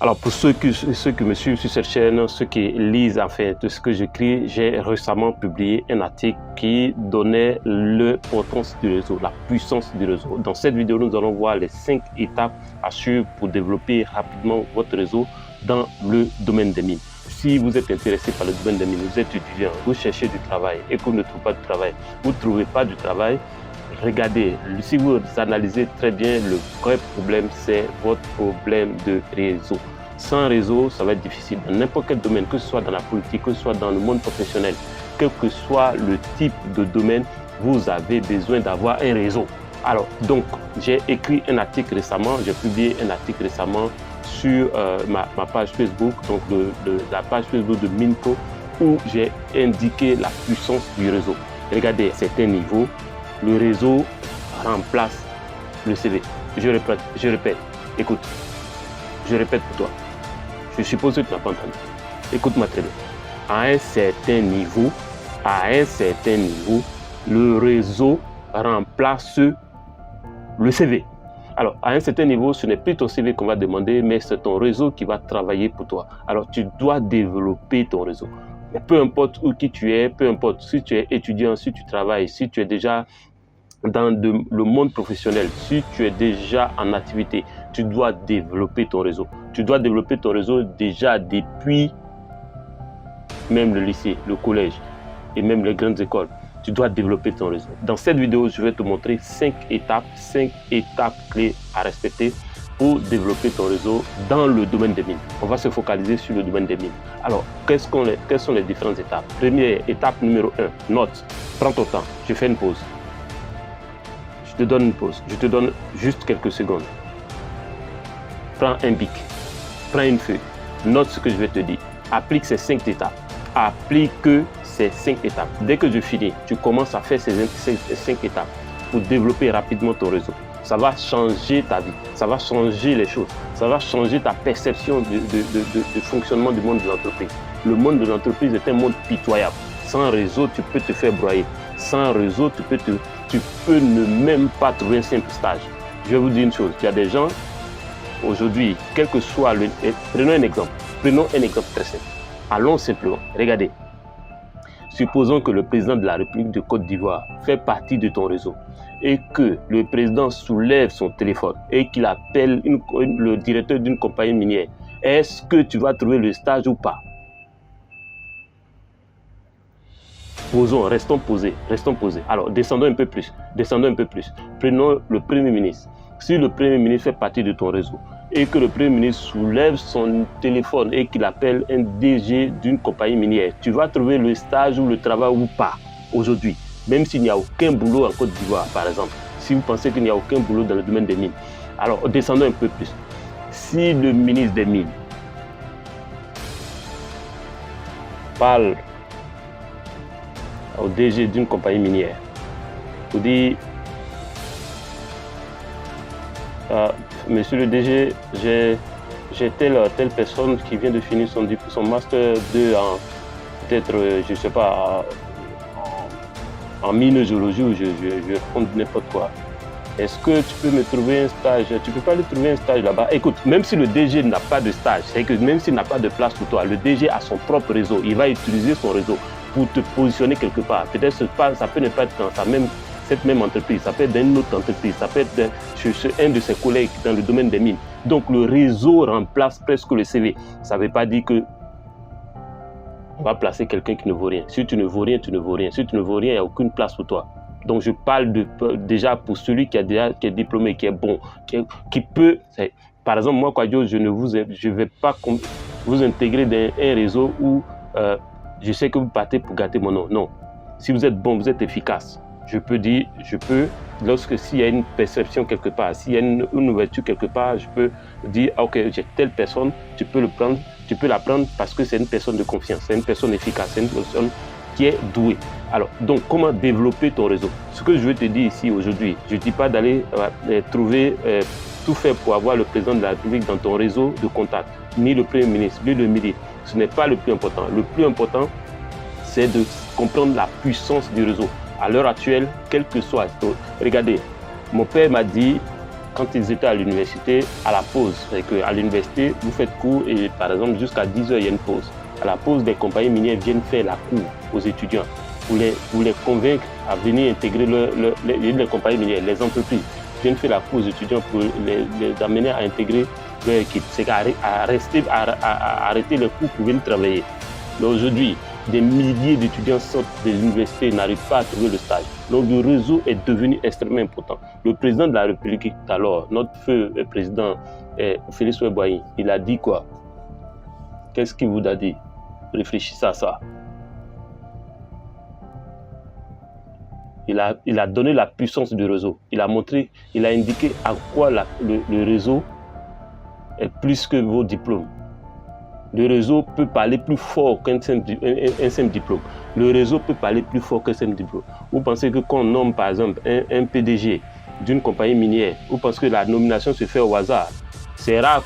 Alors pour ceux qui me suivent sur cette chaîne, ceux qui lisent enfin de ce que j'écris, j'ai récemment publié un article qui donnait l'importance du réseau, la puissance du réseau. Dans cette vidéo, nous allons voir les 5 étapes à suivre pour développer rapidement votre réseau dans le domaine des mines. Si vous êtes intéressé par le domaine des mines, vous êtes étudiant, vous cherchez du travail et que vous ne trouvez pas de travail, vous ne trouvez pas du travail, regardez, si vous analysez très bien, le vrai problème, c'est votre problème de réseau. Sans réseau, ça va être difficile. Dans n'importe quel domaine, que ce soit dans la politique, que ce soit dans le monde professionnel, quel que soit le type de domaine, vous avez besoin d'avoir un réseau. Alors, donc, j'ai écrit un article récemment, j'ai publié un article récemment sur ma page Facebook, donc la page Facebook de Minco, où j'ai indiqué la puissance du réseau. Regardez, à certains niveaux, le réseau remplace le CV. Je répète, écoute, je répète pour toi. Je suppose que tu n'as pas entendu. Écoute-moi très bien. À un certain niveau, le réseau remplace le CV. Alors, à un certain niveau, ce n'est plus ton CV qu'on va demander, mais c'est ton réseau qui va travailler pour toi. Alors, tu dois développer ton réseau. Mais peu importe où tu es, peu importe si tu es étudiant, si tu travailles, si tu es déjà dans le monde professionnel, si tu es déjà en activité, tu dois développer ton réseau. Tu dois développer ton réseau déjà depuis même le lycée, le collège et même les grandes écoles. Tu dois développer ton réseau. Dans cette vidéo, je vais te montrer 5 étapes clés à respecter pour développer ton réseau dans le domaine des mines. On va se focaliser sur le domaine des mines. Alors, quelles sont les différentes étapes? Première étape numéro 1, note. Prends ton temps, je fais une pause. Je te donne une pause, je te donne juste quelques secondes. Prends un bic, prends une feuille, note ce que je vais te dire. Applique ces 5 étapes. Applique ces 5 étapes. Dès que je finis, tu commences à faire ces 5 étapes pour développer rapidement ton réseau. Ça va changer ta vie, ça va changer les choses, ça va changer ta perception de fonctionnement du monde de l'entreprise. Le monde de l'entreprise est un monde pitoyable. Sans réseau, tu peux te faire broyer. Sans réseau, tu peux ne même pas trouver un simple stage. Je vais vous dire une chose, il y a des gens, aujourd'hui, quel que soit le... Prenons un exemple très simple. Allons simplement, regardez. Supposons que le président de la République de Côte d'Ivoire fait partie de ton réseau et que le président soulève son téléphone et qu'il appelle le directeur d'une compagnie minière. Est-ce que tu vas trouver le stage ou pas? Restons posés. Alors, descendons un peu plus. Prenons le Premier ministre. Si le Premier ministre fait partie de ton réseau et que le Premier ministre soulève son téléphone et qu'il appelle un DG d'une compagnie minière, tu vas trouver le stage ou le travail ou pas aujourd'hui, même s'il n'y a aucun boulot en Côte d'Ivoire, par exemple. Si vous pensez qu'il n'y a aucun boulot dans le domaine des mines. Alors, descendons un peu plus. Si le ministre des Mines parle au DG d'une compagnie minière pour dire monsieur le DG, j'ai telle personne qui vient de finir son master 2 en peut-être, je sais pas, en minogéologie ou je raconte n'importe quoi. Est-ce que tu peux me trouver un stage? Tu peux pas lui trouver un stage là-bas? Écoute, même si le DG n'a pas de stage, c'est que même s'il n'a pas de place pour toi, le DG a son propre réseau. Il va utiliser son réseau pour te positionner quelque part. Peut-être ça peut ne pas être dans cette même entreprise, ça peut être dans une autre entreprise, ça peut être chez un de ses collègues dans le domaine des mines. Donc le réseau remplace presque le CV. Ça ne veut pas dire que on va placer quelqu'un qui ne vaut rien. Si tu ne vaux rien, tu ne vaux rien. Si tu ne vaux rien, il n'y a aucune place pour toi. Donc je parle déjà pour celui qui est diplômé, qui est bon, qui peut... Par exemple, moi, Kwadjo, je ne vais pas vous intégrer dans un réseau où je sais que vous partez pour gâter mon nom. Non. Si vous êtes bon, vous êtes efficace. S'il y a une perception quelque part, s'il y a une ouverture quelque part, je peux dire, ok, j'ai telle personne, tu peux la prendre parce que c'est une personne de confiance, c'est une personne efficace, c'est une personne qui est douée. Alors, donc, comment développer ton réseau? Ce que je veux te dire ici aujourd'hui, je ne dis pas d'aller tout faire pour avoir le président de la République dans ton réseau de contacts, ni le Premier ministre, ni le ministre. Ce n'est pas le plus important. Le plus important, c'est de comprendre la puissance du réseau. À l'heure actuelle, quel que soit... Regardez, mon père m'a dit, quand ils étaient à l'université, à la pause. C'est qu'à l'université, vous faites cours et par exemple jusqu'à 10 heures, il y a une pause. À la pause, des compagnies minières viennent faire la cour aux étudiants pour les convaincre à venir intégrer les compagnies minières, les entreprises viennent faire la cour aux étudiants pour les amener à intégrer leur équipe. C'est à arrêter les cours pour venir travailler. Mais aujourd'hui, des milliers d'étudiants sortent de l'université et n'arrivent pas à trouver le stage. Donc le réseau est devenu extrêmement important. Le président de la République, alors, notre feu président Félix Oué-Boigny, il a dit quoi? Qu'est-ce qu'il vous a dit? Réfléchissez à ça. Il a donné la puissance du réseau. Il a montré, il a indiqué à quoi le réseau est plus que vos diplômes. Le réseau peut parler plus fort qu'un simple diplôme. Le réseau peut parler plus fort qu'un simple diplôme. Vous pensez que quand on nomme par exemple un PDG d'une compagnie minière, vous pensez que la nomination se fait au hasard? C'est rare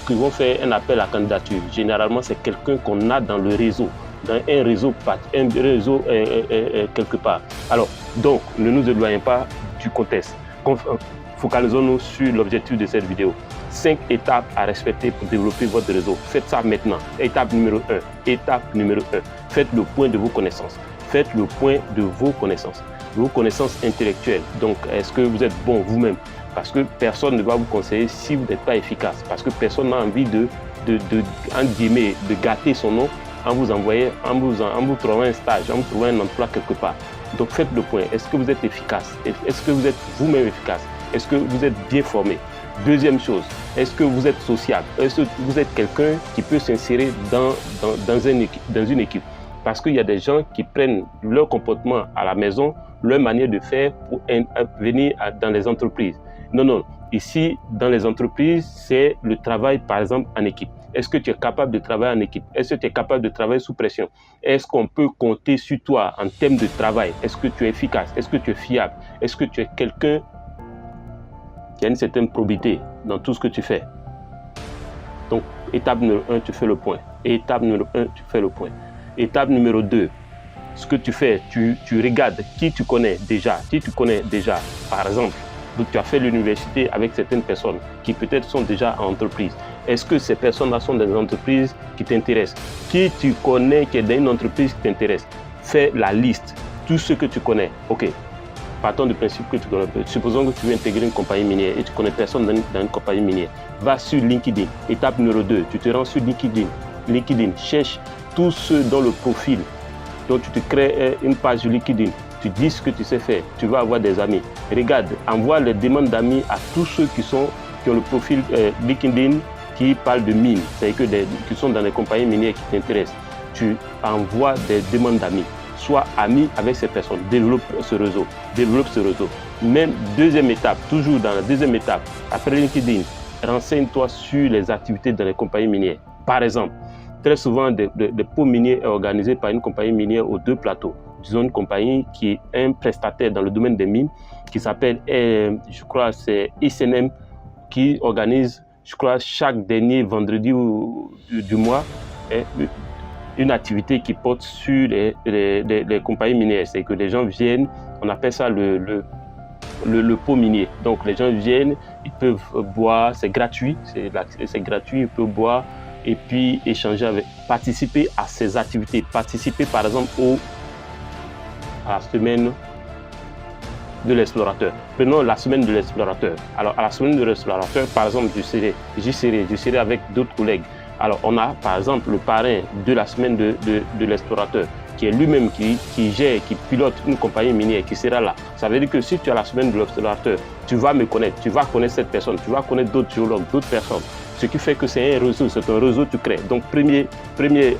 qu'ils vont faire un appel à candidature. Généralement, c'est quelqu'un qu'on a dans le réseau, dans un réseau quelque part. Alors, donc, ne nous éloignons pas du contexte. Focalisons-nous sur l'objectif de cette vidéo. 5 étapes à respecter pour développer votre réseau. Faites ça maintenant. Étape numéro 1. Étape numéro 1. Faites le point de vos connaissances. Faites le point de vos connaissances. Vos connaissances intellectuelles. Donc, est-ce que vous êtes bon vous-même? Parce que personne ne va vous conseiller si vous n'êtes pas efficace. Parce que personne n'a envie de gâter son nom en vous trouvant un stage, en vous trouvant un emploi quelque part. Donc, faites le point. Est-ce que vous êtes efficace? Est-ce que vous êtes vous-même efficace? Est-ce que vous êtes bien formé? Deuxième chose, est-ce que vous êtes sociable? Est-ce que vous êtes quelqu'un qui peut s'insérer dans une équipe? Parce qu'il y a des gens qui prennent leur comportement à la maison, leur manière de faire pour venir dans les entreprises. Non, non. Ici, dans les entreprises, c'est le travail, par exemple, en équipe. Est-ce que tu es capable de travailler en équipe? Est-ce que tu es capable de travailler sous pression? Est-ce qu'on peut compter sur toi en termes de travail? Est-ce que tu es efficace? Est-ce que tu es fiable? Est-ce que tu es quelqu'un qui a une certaine probité dans tout ce que tu fais? Donc, étape numéro 1, tu fais le point. Étape numéro 1, tu fais le point. Étape numéro 2, ce que tu fais, tu regardes qui tu connais déjà. Qui tu connais déjà, par exemple. Donc, tu as fait l'université avec certaines personnes qui peut-être sont déjà en entreprise. Est-ce que ces personnes-là sont des entreprises qui t'intéressent? Qui tu connais qui est dans une entreprise qui t'intéresse? Fais la liste, tout ce que tu connais. Ok, partons du principe que tu connais. Supposons que tu veux intégrer une compagnie minière et tu connais personne dans une compagnie minière. Va sur LinkedIn. Étape numéro 2, tu te rends sur LinkedIn. LinkedIn, cherche tous ceux dans le profil. Donc, tu te crées une page sur LinkedIn. Tu dis ce que tu sais faire, tu vas avoir des amis. Regarde, envoie les demandes d'amis à tous ceux qui ont le profil LinkedIn qui parle de mines, c'est-à-dire qui sont dans les compagnies minières qui t'intéressent. Tu envoies des demandes d'amis. Sois ami avec ces personnes, développe ce réseau. Même deuxième étape, toujours dans la deuxième étape, après LinkedIn, renseigne-toi sur les activités dans les compagnies minières. Par exemple, très souvent, des pots miniers organisés par une compagnie minière aux 2 plateaux. Disons une compagnie qui est un prestataire dans le domaine des mines qui s'appelle, je crois, c'est SNM qui organise, je crois, chaque dernier vendredi du mois une activité qui porte sur les compagnies minières. C'est que les gens viennent, on appelle ça le pot minier. Donc les gens viennent, ils peuvent boire, c'est gratuit, ils peuvent boire et puis échanger participer à ces activités, participer par exemple à la semaine de l'explorateur. Prenons la semaine de l'explorateur. Alors, à la semaine de l'explorateur, par exemple, j'y serai avec d'autres collègues. Alors, on a, par exemple, le parrain de la semaine de l'explorateur, qui est lui-même qui pilote une compagnie minière, qui sera là. Ça veut dire que si tu as la semaine de l'explorateur, tu vas me connaître, tu vas connaître cette personne, tu vas connaître d'autres géologues, d'autres personnes. Ce qui fait que c'est un réseau que tu crées. Donc, premier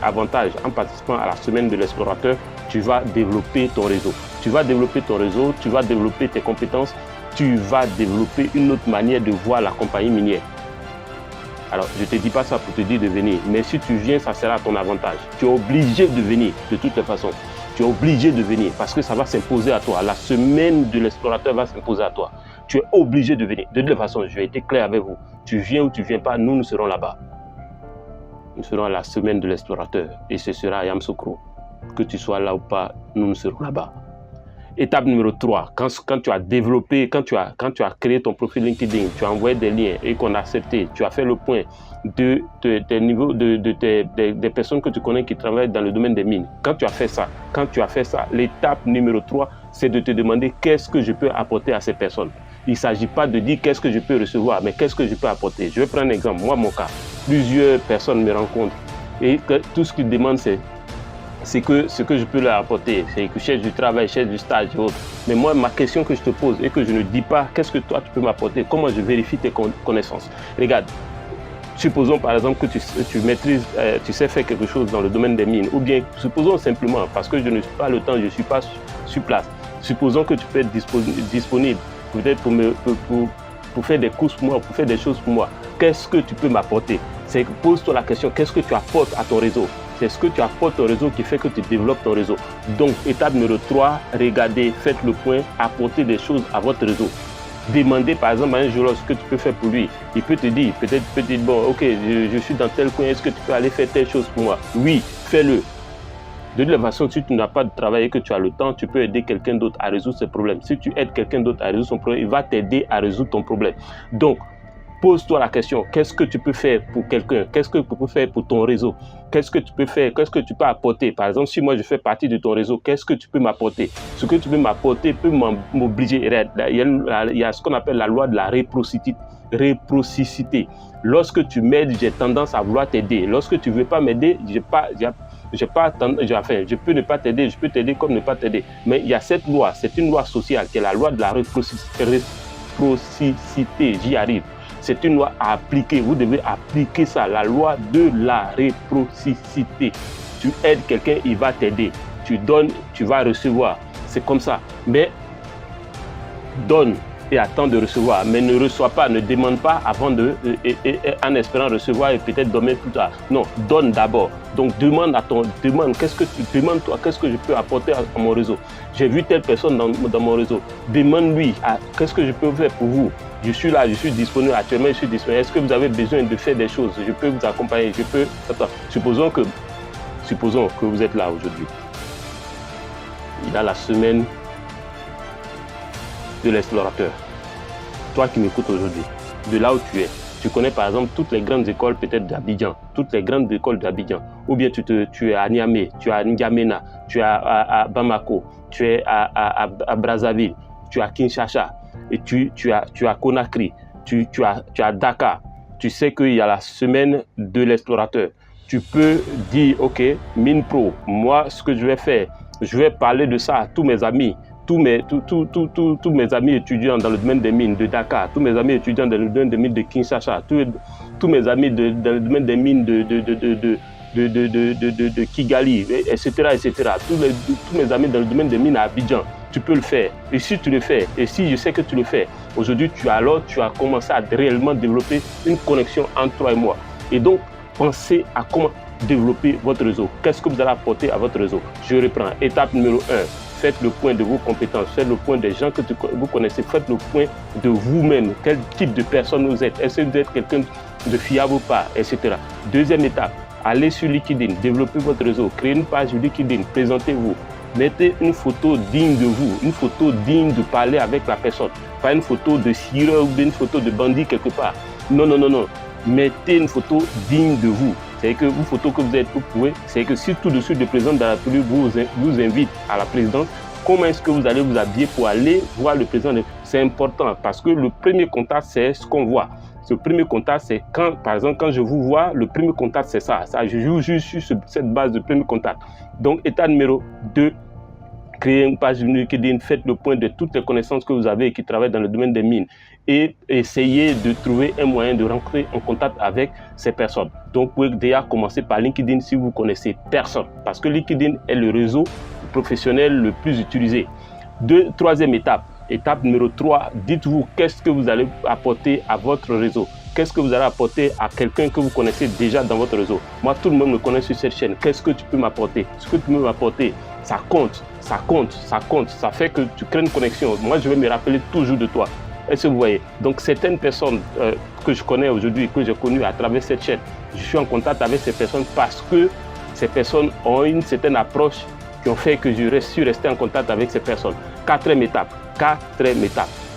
avantage en participant à la semaine de l'explorateur, tu vas développer ton réseau. Tu vas développer ton réseau, tu vas développer tes compétences, tu vas développer une autre manière de voir la compagnie minière. Alors, je ne te dis pas ça pour te dire de venir, mais si tu viens, ça sera à ton avantage. Tu es obligé de venir de toutes les façons. Tu es obligé de venir parce que ça va s'imposer à toi. La semaine de l'explorateur va s'imposer à toi. Tu es obligé de venir. De toute façon, je vais être clair avec vous. Tu viens ou tu ne viens pas, nous serons là-bas. Nous serons à la semaine de l'explorateur et ce sera à Yamoussoukro. Que tu sois là ou pas, nous serons là-bas. Étape numéro 3, quand tu as développé, quand tu as créé ton profil LinkedIn, tu as envoyé des liens et qu'on a accepté, tu as fait le point des personnes que tu connais qui travaillent dans le domaine des mines. Quand tu as fait ça, l'étape numéro 3, c'est de te demander qu'est-ce que je peux apporter à ces personnes. Il ne s'agit pas de dire qu'est-ce que je peux recevoir, mais qu'est-ce que je peux apporter. Je vais prendre un exemple. Moi, mon cas, plusieurs personnes me rencontrent et tout ce qu'ils demandent, c'est que ce que je peux leur apporter, c'est que je cherche du travail, je cherche du stage et autres. Mais moi, ma question que je te pose et que je ne dis pas, qu'est-ce que toi tu peux m'apporter, comment je vérifie tes connaissances. Regarde, supposons par exemple que tu maîtrises, tu sais faire quelque chose dans le domaine des mines, ou bien supposons simplement, parce que je ne suis pas le temps, je ne suis pas sur place, supposons que tu peux être disponible peut-être pour faire des courses pour moi, pour faire des choses pour moi. Qu'est-ce que tu peux m'apporter? Pose-toi la question, qu'est-ce que tu apportes à ton réseau? C'est ce que tu apportes au réseau qui fait que tu développes ton réseau. Donc, étape numéro 3, regardez, faites le point, apportez des choses à votre réseau. Demandez par exemple à un jour ce que tu peux faire pour lui. Il peut te dire, peut-être bon, ok, je suis dans tel coin, est-ce que tu peux aller faire telle chose pour moi? Oui, fais-le. De toute façon, si tu n'as pas de travail et que tu as le temps, tu peux aider quelqu'un d'autre à résoudre ses problèmes. Si tu aides quelqu'un d'autre à résoudre son problème, il va t'aider à résoudre ton problème. Donc, pose-toi la question, qu'est-ce que tu peux faire pour quelqu'un? Qu'est-ce que tu peux faire pour ton réseau? Qu'est-ce que tu peux faire? Qu'est-ce que tu peux apporter? Par exemple, si moi je fais partie de ton réseau, qu'est-ce que tu peux m'apporter? Ce que tu peux m'apporter peut m'obliger. Il y a ce qu'on appelle la loi de la réciprocité. Lorsque tu m'aides, j'ai tendance à vouloir t'aider. Lorsque tu ne veux pas m'aider, je peux ne pas t'aider, je peux t'aider comme ne pas t'aider. Mais il y a cette loi, c'est une loi sociale qui est la loi de la réciprocité. J'y arrive. C'est une loi à appliquer. Vous devez appliquer ça, la loi de la réciprocité. Tu aides quelqu'un, il va t'aider. Tu donnes, tu vas recevoir. C'est comme ça. Mais donne et attends de recevoir. Mais ne reçois pas, ne demande pas avant en espérant recevoir et peut-être donner plus tard. Non, donne d'abord. Donc demande qu'est-ce que tu demandes toi, qu'est-ce que je peux apporter à mon réseau. J'ai vu telle personne dans mon réseau. Demande-lui, qu'est-ce que je peux faire pour vous? Je suis là, je suis disponible, actuellement je suis disponible. Est-ce que vous avez besoin de faire des choses? Je peux vous accompagner, je peux... Attends. Supposons que vous êtes là aujourd'hui. Il y a la semaine de l'explorateur. Toi qui m'écoutes aujourd'hui, de là où tu es, tu connais par exemple toutes les grandes écoles peut-être d'Abidjan, toutes les grandes écoles d'Abidjan, ou bien tu es à Niamey, tu es à N'Djamena, tu es à Bamako, tu es à Brazzaville, tu es à Kinshasa, et tu es à Conakry, tu es à Dakar. Tu sais qu'il y a la semaine de l'explorateur. Tu peux dire, ok, MinePro, moi ce que je vais faire, je vais parler de ça à tous mes amis. Tous mes amis étudiants dans le domaine des mines de Dakar, tous mes amis étudiants dans le domaine des mines de Kinshasa, tous mes amis dans le domaine des mines de Kigali, etc. Tous mes amis dans le domaine des mines à Abidjan. Tu peux le faire. Et si tu le fais, et si je sais que tu le fais, aujourd'hui, tu as commencé à réellement développer une connexion entre toi et moi. Et donc, pensez à comment développer votre réseau. Qu'est-ce que vous allez apporter à votre réseau? Je reprends. Étape numéro 1. Faites le point de vos compétences, faites le point des gens que vous connaissez, faites le point de vous-même, quel type de personne vous êtes, est-ce que vous êtes quelqu'un de fiable ou pas, etc. Deuxième étape, allez sur LinkedIn, développez votre réseau, créez une page LinkedIn, présentez-vous, mettez une photo digne de vous, une photo digne de parler avec la personne, pas une photo de sireur ou une photo de bandit quelque part. Non, non, non, non. Mettez une photo digne de vous. C'est que une photo que vous êtes, vous pouvez, c'est que si tout de suite le président de la République vous invite à la présidence, comment est-ce que vous allez vous habiller pour aller voir le président? C'est important parce que le premier contact, c'est ce qu'on voit. Ce premier contact, c'est quand, par exemple, quand je vous vois, le premier contact, c'est ça. Je joue juste sur cette base de premier contact. Donc, état numéro 2, créez une page LinkedIn, faites le point de toutes les connaissances que vous avez et qui travaillent dans le domaine des mines et essayez de trouver un moyen de rentrer en contact avec ces personnes. Donc, vous pouvez déjà commencer par LinkedIn si vous connaissez personne parce que LinkedIn est le réseau professionnel le plus utilisé. Troisième étape, étape numéro 3, dites-vous qu'est-ce que vous allez apporter à votre réseau. Qu'est-ce que vous allez apporter à quelqu'un que vous connaissez déjà dans votre réseau? Moi, tout le monde me connaît sur cette chaîne. Qu'est-ce que tu peux m'apporter? Ce que tu peux m'apporter, ça compte, ça compte, ça compte. Ça fait que tu crées une connexion. Moi, je vais me rappeler toujours de toi. Est-ce que vous voyez? Donc, certaines personnes que je connais aujourd'hui, que j'ai connues à travers cette chaîne, je suis en contact avec ces personnes parce que ces personnes ont une certaine approche qui ont fait que je suis resté en contact avec ces personnes. Quatrième étape.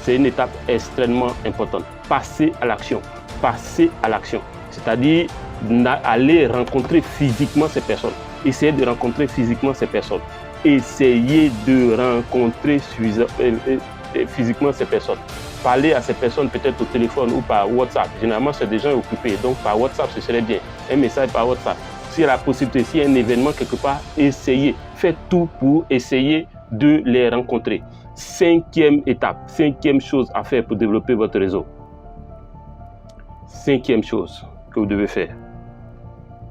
C'est une étape extrêmement importante. Passer à l'action. Passer à l'action. C'est-à-dire aller rencontrer physiquement ces personnes. Essayez de rencontrer physiquement ces personnes. Essayez de rencontrer physiquement ces personnes. Parler à ces personnes peut-être au téléphone ou par WhatsApp. Généralement, c'est des gens occupés. Donc, par WhatsApp, ce serait bien. Un message par WhatsApp. S'il y a la possibilité, s'il y a un événement quelque part, essayez. Faites tout pour essayer de les rencontrer. Cinquième étape, cinquième chose à faire pour développer votre réseau. Cinquième chose que vous devez faire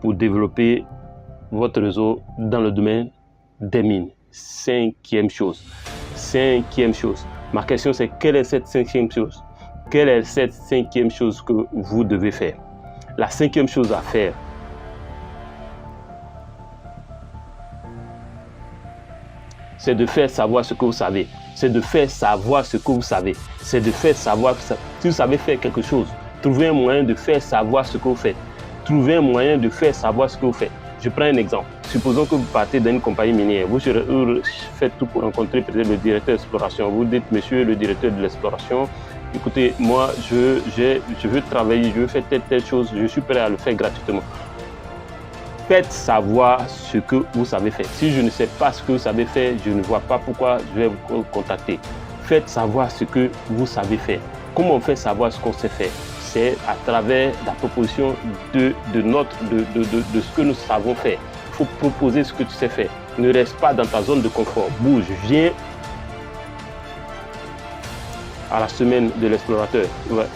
pour développer votre réseau dans le domaine des mines. Cinquième chose. Ma question c'est, quelle est cette cinquième chose? Quelle est cette cinquième chose que vous devez faire? La cinquième chose à faire, c'est de faire savoir ce que vous savez. C'est de faire savoir ce que vous savez. C'est de faire savoir, si vous savez faire quelque chose, trouvez un moyen de faire savoir ce que vous faites. Trouvez un moyen de faire savoir ce que vous faites. Je prends un exemple. Supposons que vous partez d'une compagnie minière. Vous faites tout pour rencontrer peut-être le directeur d'exploration. Vous dites, monsieur le directeur de l'exploration, écoutez, moi, je veux travailler, je veux faire telle chose, je suis prêt à le faire gratuitement. Faites savoir ce que vous savez faire. Si je ne sais pas ce que vous savez faire, je ne vois pas pourquoi je vais vous contacter. Faites savoir ce que vous savez faire. Comment on fait savoir ce qu'on sait faire? C'est à travers la proposition de ce que nous savons faire. Il faut proposer ce que tu sais faire. Ne reste pas dans ta zone de confort. Bouge, viens à la semaine de l'explorateur.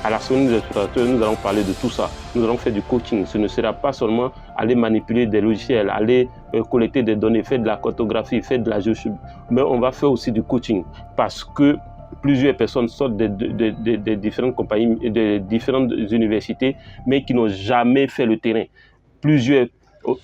À la semaine de l'explorateur, nous allons parler de tout ça. Nous allons faire du coaching. Ce ne sera pas seulement aller manipuler des logiciels, aller collecter des données, faire de la cartographie, faire de la géochimie, mais on va faire aussi du coaching parce que plusieurs personnes sortent des différentes compagnies, des différentes universités, mais qui n'ont jamais fait le terrain.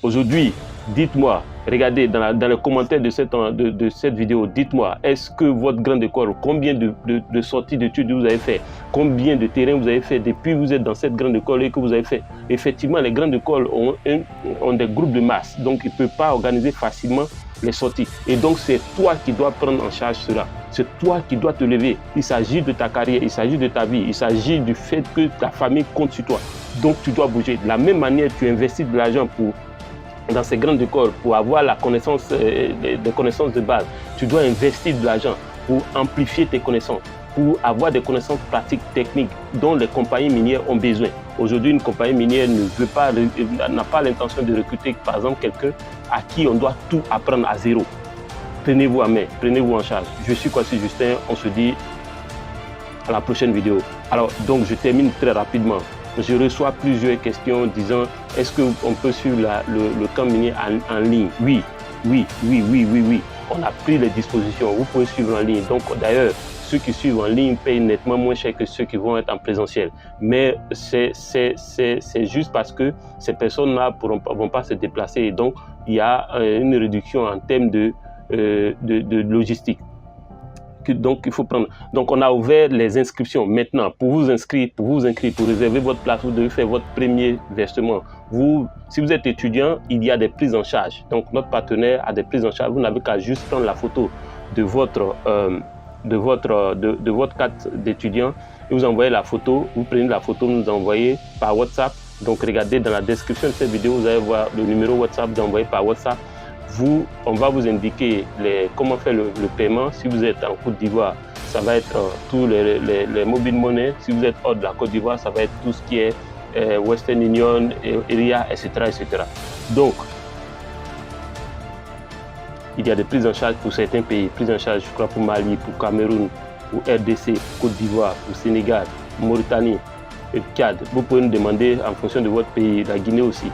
Aujourd'hui, dites-moi, regardez dans les commentaires de cette vidéo, dites-moi, est-ce que votre grande école, combien de sorties d'études vous avez fait, combien de terrains vous avez fait depuis que vous êtes dans cette grande école et que vous avez fait. Effectivement, les grandes écoles ont des groupes de masse, donc ils ne peuvent pas organiser facilement les sorties. Et donc, c'est toi qui dois prendre en charge cela. C'est toi qui dois te lever. Il s'agit de ta carrière, il s'agit de ta vie, il s'agit du fait que ta famille compte sur toi. Donc, tu dois bouger. De la même manière, tu investis de l'argent dans ces grandes écoles pour avoir la connaissance, des connaissances de base. Tu dois investir de l'argent pour amplifier tes connaissances, pour avoir des connaissances pratiques, techniques dont les compagnies minières ont besoin. Aujourd'hui, une compagnie minière n'a pas l'intention de recruter, par exemple, quelqu'un à qui on doit tout apprendre à zéro. Prenez-vous en main, prenez-vous en charge. Je suis Kwasi Justin, on se dit à la prochaine vidéo. Alors, donc, je termine très rapidement. Je reçois plusieurs questions disant, est-ce qu'on peut suivre le camp minier en ligne? Oui. On a pris les dispositions, vous pouvez suivre en ligne. Donc, d'ailleurs, ceux qui suivent en ligne payent nettement moins cher que ceux qui vont être en présentiel. Mais c'est juste parce que ces personnes-là ne vont pas se déplacer. Et donc, il y a une réduction en termes de logistique. Donc, il faut prendre. Donc, on a ouvert les inscriptions. Maintenant, pour vous inscrire, pour réserver votre place, vous devez faire votre premier versement. Si vous êtes étudiant, il y a des prises en charge. Donc, notre partenaire a des prises en charge. Vous n'avez qu'à juste prendre la photo de votre carte d'étudiant et vous envoyez la photo. Vous prenez la photo, vous nous envoyez par WhatsApp. Donc, regardez dans la description de cette vidéo, vous allez voir le numéro WhatsApp, vous envoyez par WhatsApp. On va vous indiquer comment faire le paiement. Si vous êtes en Côte d'Ivoire, ça va être tous les mobile money. Si vous êtes hors de la Côte d'Ivoire, ça va être tout ce qui est Western Union, ERIA, etc., etc. Donc, il y a des prises en charge pour certains pays. Prises en charge, je crois, pour Mali, pour Cameroun, pour RDC, pour Côte d'Ivoire, pour Sénégal, pour Mauritanie, et Tchad. Vous pouvez nous demander en fonction de votre pays, la Guinée aussi.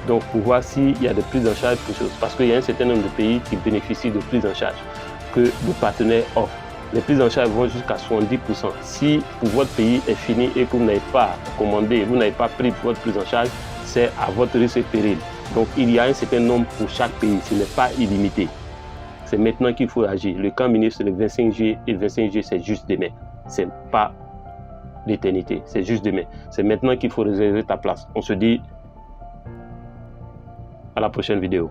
Donc, pour voir s'il y a des prises en charge pour choses. Parce qu'il y a un certain nombre de pays qui bénéficient de prises en charge que nos partenaires offrent. Les prises en charge vont jusqu'à 70%. Si pour votre pays est fini et que vous n'avez pas commandé, vous n'avez pas pris votre prise en charge, c'est à votre risque et péril. Donc, il y a un certain nombre pour chaque pays. Ce n'est pas illimité. C'est maintenant qu'il faut agir. Le camp minier, c'est le 25 juillet et le 25 juillet, c'est juste demain. Ce n'est pas l'éternité, c'est juste demain. C'est maintenant qu'il faut réserver ta place. On se dit à la prochaine vidéo.